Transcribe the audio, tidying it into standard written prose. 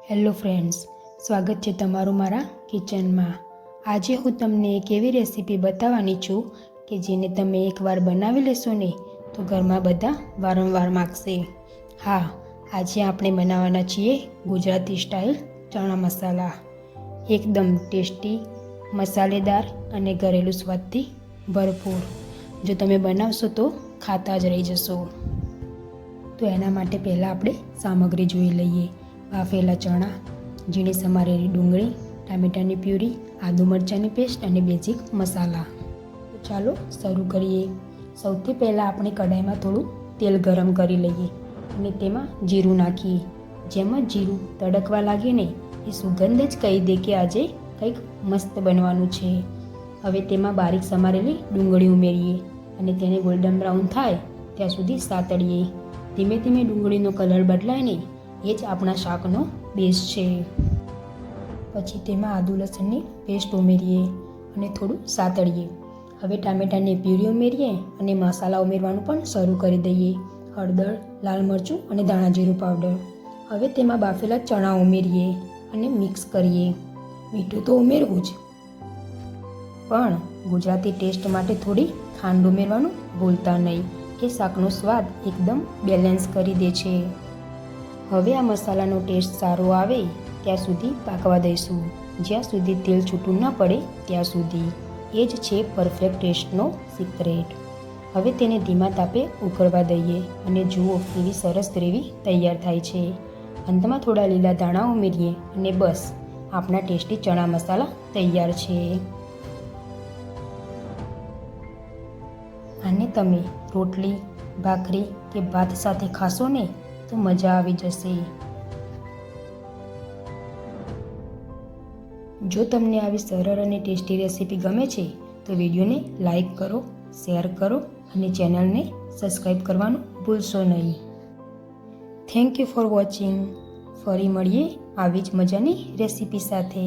Hello friends, સ્વાગત છે તમારું મારા કિચનમાં। આજે હું તમને એક એવી રેસીપી બતાવવાની છું કે જેને તમે એકવાર બનાવી લેશો ને તો ઘરમાં બધા વારંવાર માગશે। હા, આજે આપણે બનાવવાના છીએ ગુજરાતી સ્ટાઇલ ચણા મસાલા। એકદમ ટેસ્ટી, મસાલેદાર અને ઘરેલું સ્વાદથી ભરપૂર। જો તમે બનાવશો તો ખાતા જ રહી જશો। તો એના માટે પહેલાં આપણે સામગ્રી જોઈ લઈએ। બાફેલા ચણા, ઝીણી સમારેલી ડુંગળી, ટામેટાની પ્યુરી, આદુ મરચાંની પેસ્ટ અને બેઝિક મસાલા। તો ચાલો શરૂ કરીએ। સૌથી પહેલાં આપણે કઢાઈમાં થોડું તેલ ગરમ કરી લઈએ અને તેમાં જીરું નાખીએ। જેમ જ જીરું તડકવા લાગે ને એ સુગંધ જ કહી દે કે આજે કંઈક મસ્ત બનવાનું છે। હવે તેમાં બારીક સમારેલી ડુંગળી ઉમેરીએ અને તેને ગોલ્ડન બ્રાઉન થાય ત્યાં સુધી સાતળીએ। ધીમે ધીમે ડુંગળીનો કલર બદલાય ને એ જ આપણા શાકનો બેઝ છે। પછી તેમાં આદુ લસણની પેસ્ટ ઉમેરીએ અને થોડું સાતળીએ। હવે ટામેટાની પ્યુરી ઉમેરીએ અને મસાલા ઉમેરવાનું પણ શરૂ કરી દઈએ। હળદર, લાલ મરચું અને ધાણા જીરું પાવડર। હવે તેમાં બાફેલા ચણા ઉમેરીએ અને મિક્સ કરીએ। મીઠું તો ઉમેરવું જ, પણ ગુજરાતી ટેસ્ટ માટે થોડી ખાંડ ઉમેરવાનું ભૂલતા નહીં। એ શાકનો સ્વાદ એકદમ બેલેન્સ કરી દે છે। હવે આ મસાલાનો ટેસ્ટ સારો આવે ત્યાં સુધી પાકવા દઈશું, જ્યાં સુધી તેલ છૂટું ન પડે ત્યાં સુધી। એ જ છે પરફેક્ટ ટેસ્ટનો સિક્રેટ। હવે તેને ધીમા તાપે ઉકળવા દઈએ અને જુઓ કેવી સરસ ગ્રેવી તૈયાર થાય છે। અંતમાં થોડા લીલા ધાણા ઉમેરીએ અને બસ આપણા ટેસ્ટી ચણા મસાલા તૈયાર છે। આને તમે રોટલી, ભાખરી કે ભાત સાથે ખાશો ને તો મજા આવી જશે। જો તમને આવી સરળ અને ટેસ્ટી રેસીપી ગમે છે તો વિડીયોને લાઈક કરો, શેર કરો અને ચેનલને સબસ્ક્રાઈબ કરવાનું ભૂલશો નહીં। Thank you for watching. ફરી મળીએ આવી જ મજાની રેસીપી સાથે।